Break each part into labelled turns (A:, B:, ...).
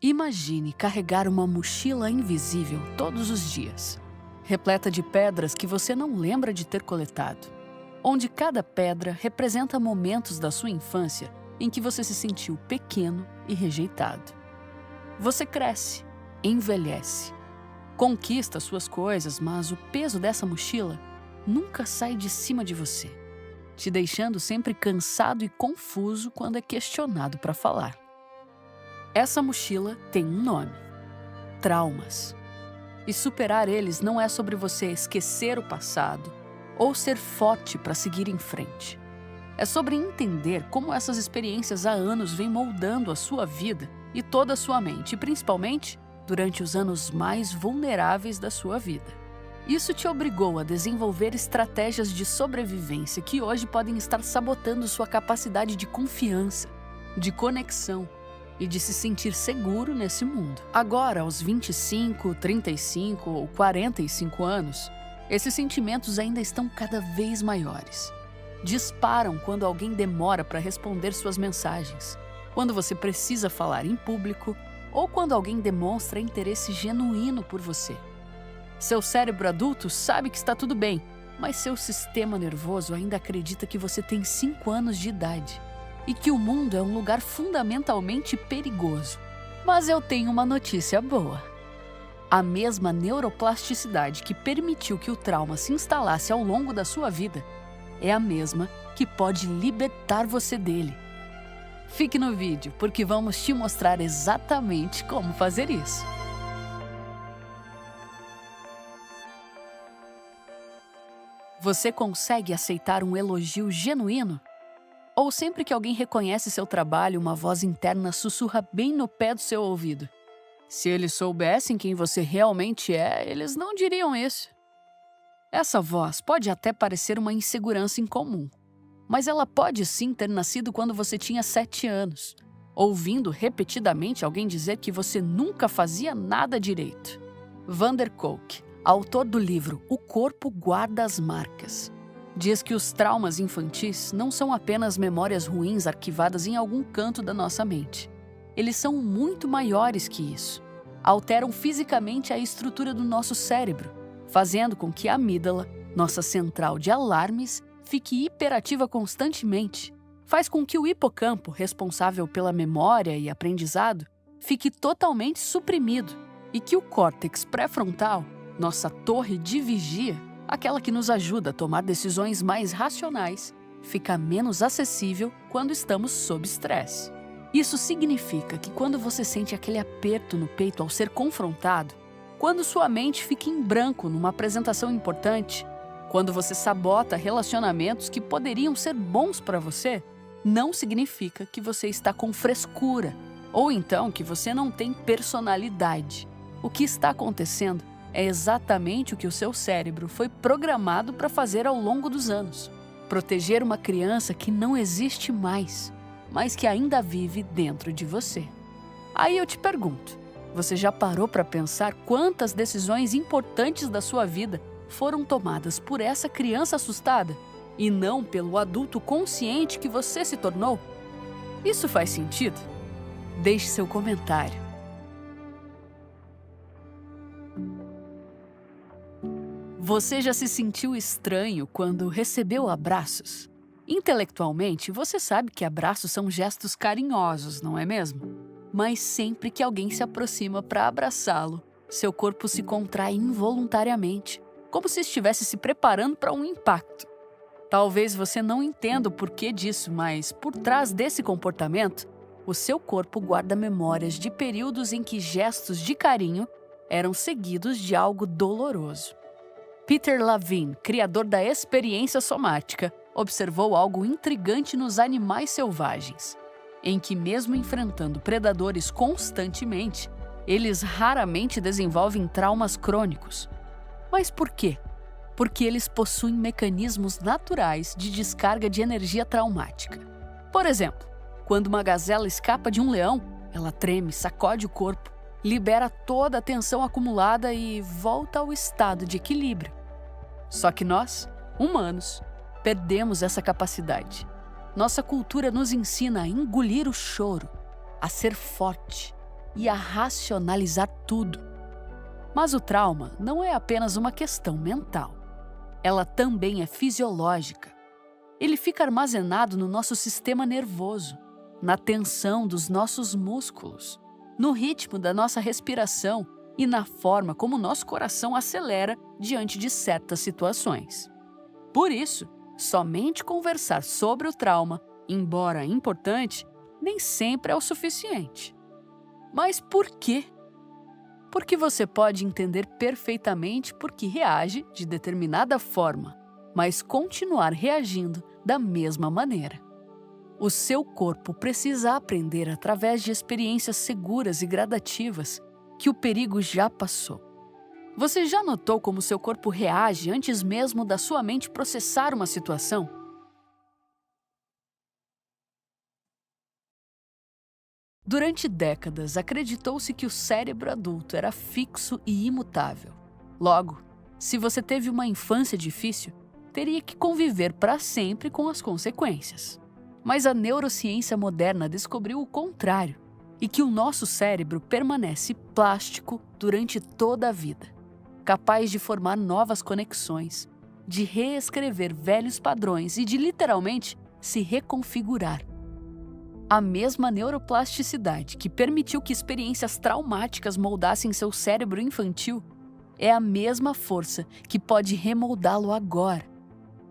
A: Imagine carregar uma mochila invisível todos os dias, repleta de pedras que você não lembra de ter coletado, onde cada pedra representa momentos da sua infância em que você se sentiu pequeno e rejeitado. Você cresce, envelhece, conquista suas coisas, mas o peso dessa mochila nunca sai de cima de você, te deixando sempre cansado e confuso quando é questionado para falar. Essa mochila tem um nome: traumas. E superar eles não é sobre você esquecer o passado ou ser forte para seguir em frente. É sobre entender como essas experiências há anos vêm moldando a sua vida e toda a sua mente, e principalmente durante os anos mais vulneráveis da sua vida. Isso te obrigou a desenvolver estratégias de sobrevivência que hoje podem estar sabotando sua capacidade de confiança, de conexão e de se sentir seguro nesse mundo. Agora, aos 25, 35 ou 45 anos, esses sentimentos ainda estão cada vez maiores. Disparam quando alguém demora para responder suas mensagens, quando você precisa falar em público ou quando alguém demonstra interesse genuíno por você. Seu cérebro adulto sabe que está tudo bem, mas seu sistema nervoso ainda acredita que você tem 5 anos de idade e que o mundo é um lugar fundamentalmente perigoso. Mas eu tenho uma notícia boa. A mesma neuroplasticidade que permitiu que o trauma se instalasse ao longo da sua vida é a mesma que pode libertar você dele. Fique no vídeo, porque vamos te mostrar exatamente como fazer isso. Você consegue aceitar um elogio genuíno? Ou sempre que alguém reconhece seu trabalho, uma voz interna sussurra bem no pé do seu ouvido: se eles soubessem quem você realmente é, eles não diriam isso. Essa voz pode até parecer uma insegurança incomum, mas ela pode sim ter nascido quando você tinha 7 anos, ouvindo repetidamente alguém dizer que você nunca fazia nada direito. Van der Kolk, autor do livro O Corpo Guarda as Marcas, diz que os traumas infantis não são apenas memórias ruins arquivadas em algum canto da nossa mente. Eles são muito maiores que isso. Alteram fisicamente a estrutura do nosso cérebro, fazendo com que a amígdala, nossa central de alarmes, fique hiperativa constantemente. Faz com que o hipocampo, responsável pela memória e aprendizado, fique totalmente suprimido e que o córtex pré-frontal, nossa torre de vigia, aquela que nos ajuda a tomar decisões mais racionais, fica menos acessível quando estamos sob estresse. Isso significa que quando você sente aquele aperto no peito ao ser confrontado, quando sua mente fica em branco numa apresentação importante, quando você sabota relacionamentos que poderiam ser bons para você, não significa que você está com frescura ou então que você não tem personalidade. O que está acontecendo é exatamente o que o seu cérebro foi programado para fazer ao longo dos anos: proteger uma criança que não existe mais, mas que ainda vive dentro de você. Aí eu te pergunto, você já parou para pensar quantas decisões importantes da sua vida foram tomadas por essa criança assustada e não pelo adulto consciente que você se tornou? Isso faz sentido? Deixe seu comentário. Você já se sentiu estranho quando recebeu abraços? Intelectualmente, você sabe que abraços são gestos carinhosos, não é mesmo? Mas sempre que alguém se aproxima para abraçá-lo, seu corpo se contrai involuntariamente, como se estivesse se preparando para um impacto. Talvez você não entenda o porquê disso, mas por trás desse comportamento, o seu corpo guarda memórias de períodos em que gestos de carinho eram seguidos de algo doloroso. Peter Levine, criador da experiência somática, observou algo intrigante nos animais selvagens, em que mesmo enfrentando predadores constantemente, eles raramente desenvolvem traumas crônicos. Mas por quê? Porque eles possuem mecanismos naturais de descarga de energia traumática. Por exemplo, quando uma gazela escapa de um leão, ela treme, sacode o corpo, libera toda a tensão acumulada e volta ao estado de equilíbrio. Só que nós, humanos, perdemos essa capacidade. Nossa cultura nos ensina a engolir o choro, a ser forte, e a racionalizar tudo. Mas o trauma não é apenas uma questão mental. Ela também é fisiológica. Ele fica armazenado no nosso sistema nervoso, na tensão dos nossos músculos, no ritmo da nossa respiração e na forma como nosso coração acelera diante de certas situações. Por isso, somente conversar sobre o trauma, embora importante, nem sempre é o suficiente. Mas por quê? Porque você pode entender perfeitamente por que reage de determinada forma, mas continuar reagindo da mesma maneira. O seu corpo precisa aprender através de experiências seguras e gradativas que o perigo já passou. Você já notou como seu corpo reage antes mesmo da sua mente processar uma situação? Durante décadas, acreditou-se que o cérebro adulto era fixo e imutável. Logo, se você teve uma infância difícil, teria que conviver para sempre com as consequências. Mas a neurociência moderna descobriu o contrário, e que o nosso cérebro permanece plástico durante toda a vida, capaz de formar novas conexões, de reescrever velhos padrões e de literalmente se reconfigurar. A mesma neuroplasticidade que permitiu que experiências traumáticas moldassem seu cérebro infantil é a mesma força que pode remoldá-lo agora.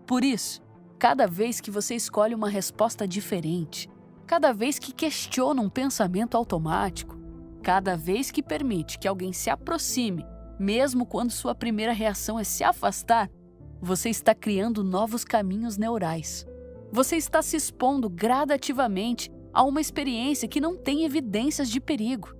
A: Por isso, cada vez que você escolhe uma resposta diferente, cada vez que questiona um pensamento automático, cada vez que permite que alguém se aproxime, mesmo quando sua primeira reação é se afastar, você está criando novos caminhos neurais. Você está se expondo gradativamente a uma experiência que não tem evidências de perigo.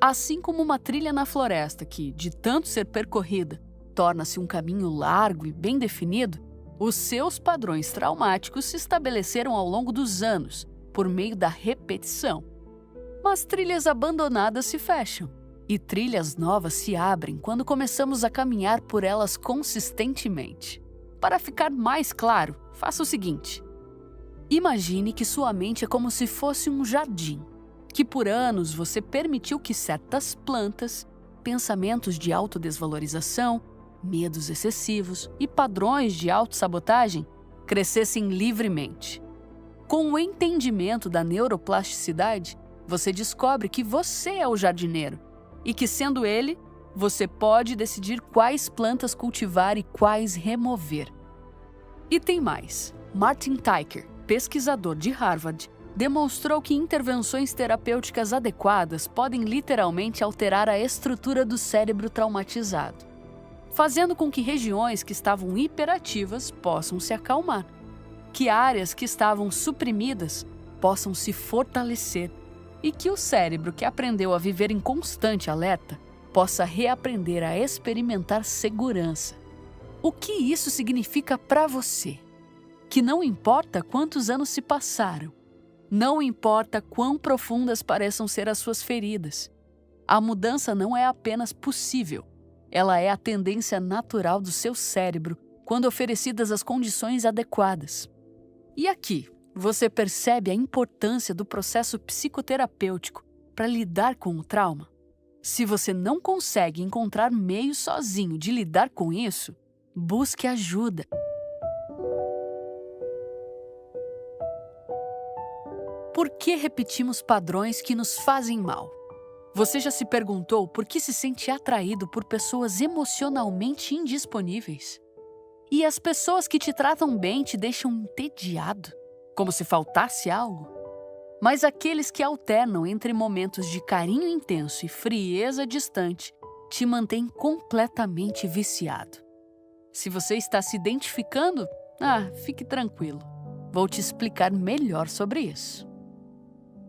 A: Assim como uma trilha na floresta que, de tanto ser percorrida, torna-se um caminho largo e bem definido, os seus padrões traumáticos se estabeleceram ao longo dos anos, por meio da repetição. Mas trilhas abandonadas se fecham, e trilhas novas se abrem quando começamos a caminhar por elas consistentemente. Para ficar mais claro, faça o seguinte: imagine que sua mente é como se fosse um jardim, que por anos você permitiu que certas plantas, pensamentos de autodesvalorização, medos excessivos e padrões de autossabotagem crescessem livremente. Com o entendimento da neuroplasticidade, você descobre que você é o jardineiro e que, sendo ele, você pode decidir quais plantas cultivar e quais remover. E tem mais. Martin Teicher, pesquisador de Harvard, demonstrou que intervenções terapêuticas adequadas podem literalmente alterar a estrutura do cérebro traumatizado, fazendo com que regiões que estavam hiperativas possam se acalmar, que áreas que estavam suprimidas possam se fortalecer e que o cérebro que aprendeu a viver em constante alerta possa reaprender a experimentar segurança. O que isso significa para você? Que não importa quantos anos se passaram, não importa quão profundas pareçam ser as suas feridas, a mudança não é apenas possível, ela é a tendência natural do seu cérebro quando oferecidas as condições adequadas. E aqui, você percebe a importância do processo psicoterapêutico para lidar com o trauma? Se você não consegue encontrar meios sozinho de lidar com isso, busque ajuda. Por que repetimos padrões que nos fazem mal? Você já se perguntou por que se sente atraído por pessoas emocionalmente indisponíveis? E as pessoas que te tratam bem te deixam entediado, como se faltasse algo? Mas aqueles que alternam entre momentos de carinho intenso e frieza distante te mantêm completamente viciado. Se você está se identificando, fique tranquilo. Vou te explicar melhor sobre isso.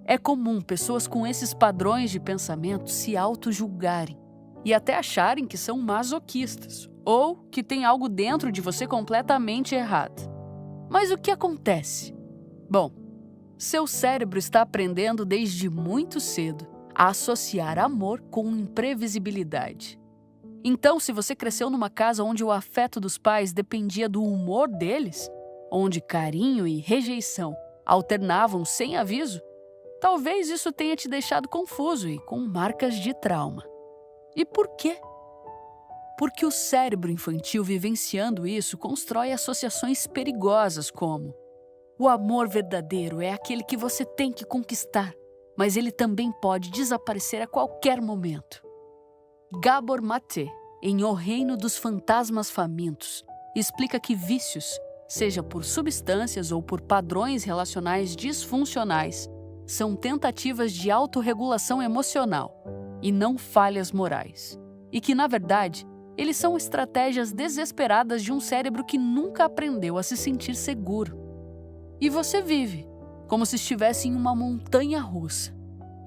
A: É comum pessoas com esses padrões de pensamento se auto-julgarem e até acharem que são masoquistas ou que tem algo dentro de você completamente errado. Mas o que acontece? Bom, seu cérebro está aprendendo desde muito cedo a associar amor com imprevisibilidade. Então, se você cresceu numa casa onde o afeto dos pais dependia do humor deles, onde carinho e rejeição alternavam sem aviso, Talvez isso tenha te deixado confuso e com marcas de trauma. E por quê? Porque o cérebro infantil vivenciando isso constrói associações perigosas como: o amor verdadeiro é aquele que você tem que conquistar, mas ele também pode desaparecer a qualquer momento. Gabor Mate, em O Reino dos Fantasmas Famintos, explica que vícios, seja por substâncias ou por padrões relacionais disfuncionais, são tentativas de autorregulação emocional e não falhas morais. E que, na verdade, eles são estratégias desesperadas de um cérebro que nunca aprendeu a se sentir seguro. E você vive como se estivesse em uma montanha russa,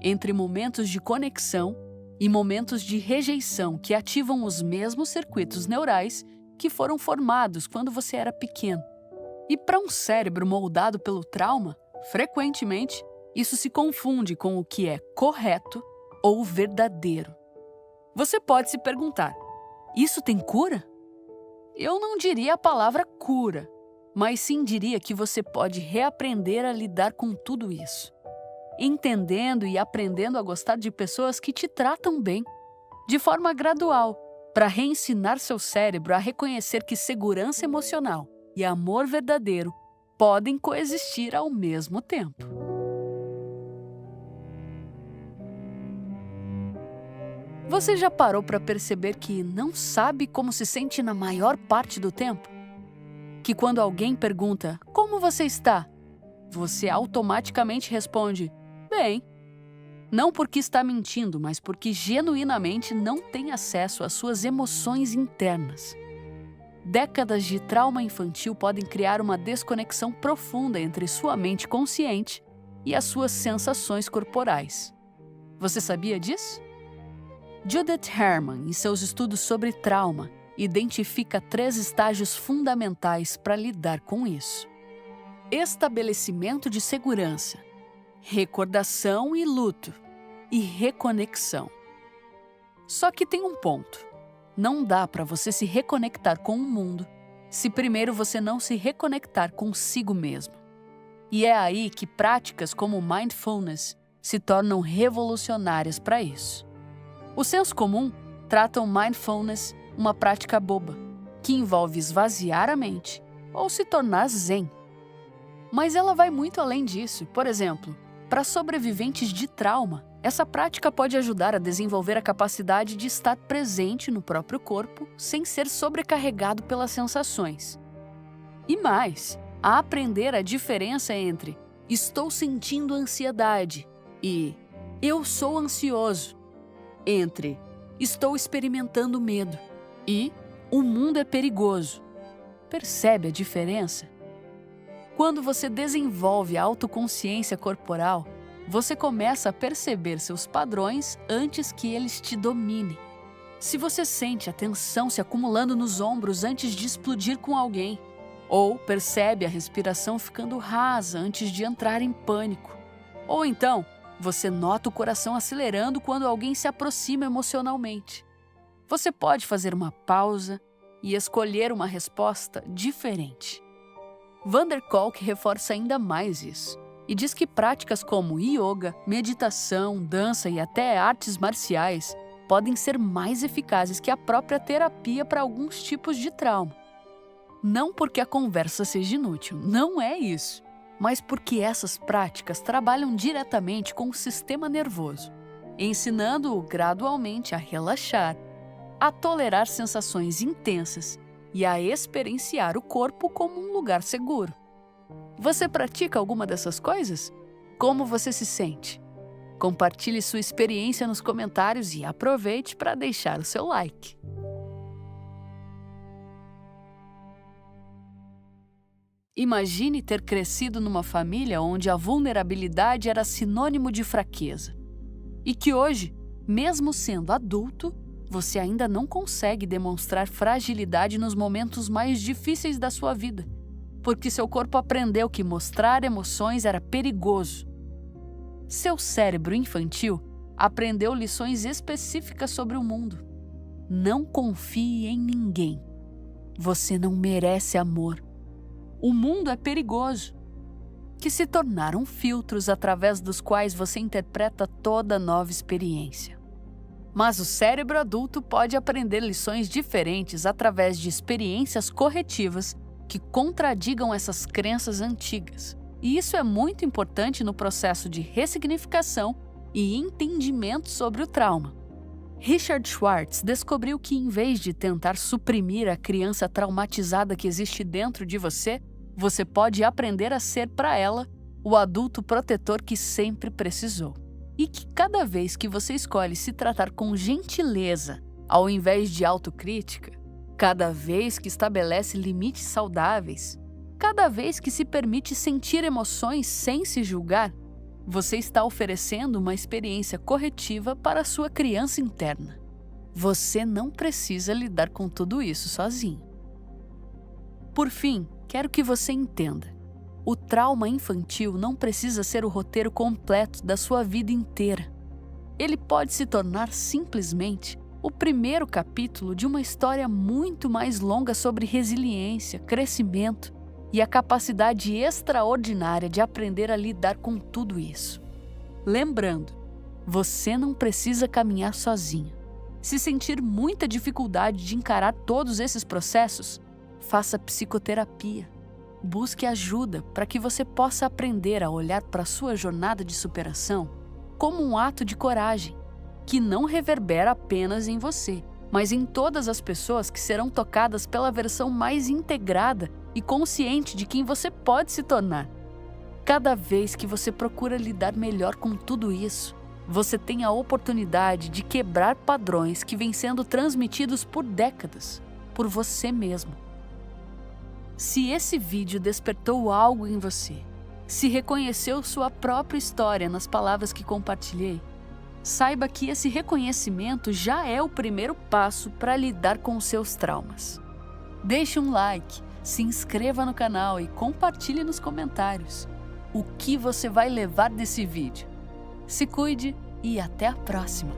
A: entre momentos de conexão e momentos de rejeição que ativam os mesmos circuitos neurais que foram formados quando você era pequeno. E para um cérebro moldado pelo trauma, frequentemente, isso se confunde com o que é correto ou verdadeiro. Você pode se perguntar: isso tem cura? Eu não diria a palavra cura, mas sim diria que você pode reaprender a lidar com tudo isso, entendendo e aprendendo a gostar de pessoas que te tratam bem, de forma gradual, para reensinar seu cérebro a reconhecer que segurança emocional e amor verdadeiro podem coexistir ao mesmo tempo. Você já parou para perceber que não sabe como se sente na maior parte do tempo? Que quando alguém pergunta, como você está? Você automaticamente responde, bem. Não porque está mentindo, mas porque genuinamente não tem acesso às suas emoções internas. Décadas de trauma infantil podem criar uma desconexão profunda entre sua mente consciente e as suas sensações corporais. Você sabia disso? Judith Herman, em seus estudos sobre trauma, identifica 3 estágios fundamentais para lidar com isso: estabelecimento de segurança, recordação e luto, e reconexão. Só que tem um ponto: não dá para você se reconectar com o mundo se primeiro você não se reconectar consigo mesmo. E é aí que práticas como o mindfulness se tornam revolucionárias para isso. O senso comum trata o mindfulness uma prática boba, que envolve esvaziar a mente ou se tornar zen. Mas ela vai muito além disso. Por exemplo, para sobreviventes de trauma, essa prática pode ajudar a desenvolver a capacidade de estar presente no próprio corpo sem ser sobrecarregado pelas sensações. E mais, a aprender a diferença entre estou sentindo ansiedade e eu sou ansioso, entre estou experimentando medo e o mundo é perigoso. Percebe a diferença? Quando você desenvolve a autoconsciência corporal, você começa a perceber seus padrões antes que eles te dominem. Se você sente a tensão se acumulando nos ombros antes de explodir com alguém, ou percebe a respiração ficando rasa antes de entrar em pânico, ou então você nota o coração acelerando quando alguém se aproxima emocionalmente, você pode fazer uma pausa e escolher uma resposta diferente. Van der Kolk reforça ainda mais isso e diz que práticas como yoga, meditação, dança e até artes marciais podem ser mais eficazes que a própria terapia para alguns tipos de trauma. Não porque a conversa seja inútil, não é isso, mas porque essas práticas trabalham diretamente com o sistema nervoso, ensinando-o gradualmente a relaxar, a tolerar sensações intensas e a experienciar o corpo como um lugar seguro. Você pratica alguma dessas coisas? Como você se sente? Compartilhe sua experiência nos comentários e aproveite para deixar o seu like. Imagine ter crescido numa família onde a vulnerabilidade era sinônimo de fraqueza. E que hoje, mesmo sendo adulto, você ainda não consegue demonstrar fragilidade nos momentos mais difíceis da sua vida, porque seu corpo aprendeu que mostrar emoções era perigoso. Seu cérebro infantil aprendeu lições específicas sobre o mundo. Não confie em ninguém. Você não merece amor. O mundo é perigoso. que se tornaram filtros através dos quais você interpreta toda nova experiência. Mas o cérebro adulto pode aprender lições diferentes através de experiências corretivas que contradigam essas crenças antigas. E isso é muito importante no processo de ressignificação e entendimento sobre o trauma. Richard Schwartz descobriu que, em vez de tentar suprimir a criança traumatizada que existe dentro de você, você pode aprender a ser para ela o adulto protetor que sempre precisou. E que cada vez que você escolhe se tratar com gentileza, ao invés de autocrítica, cada vez que estabelece limites saudáveis, cada vez que se permite sentir emoções sem se julgar, você está oferecendo uma experiência corretiva para a sua criança interna. Você não precisa lidar com tudo isso sozinho. Por fim, quero que você entenda: o trauma infantil não precisa ser o roteiro completo da sua vida inteira. Ele pode se tornar simplesmente o primeiro capítulo de uma história muito mais longa sobre resiliência, crescimento e a capacidade extraordinária de aprender a lidar com tudo isso. Lembrando, você não precisa caminhar sozinho. Se sentir muita dificuldade de encarar todos esses processos, faça psicoterapia. Busque ajuda para que você possa aprender a olhar para a sua jornada de superação como um ato de coragem, que não reverbera apenas em você, mas em todas as pessoas que serão tocadas pela versão mais integrada e consciente de quem você pode se tornar. Cada vez que você procura lidar melhor com tudo isso, você tem a oportunidade de quebrar padrões que vêm sendo transmitidos por décadas, por você mesmo. Se esse vídeo despertou algo em você, se reconheceu sua própria história nas palavras que compartilhei, saiba que esse reconhecimento já é o primeiro passo para lidar com os seus traumas. Deixe um like, se inscreva no canal e compartilhe nos comentários o que você vai levar desse vídeo. Se cuide e até a próxima!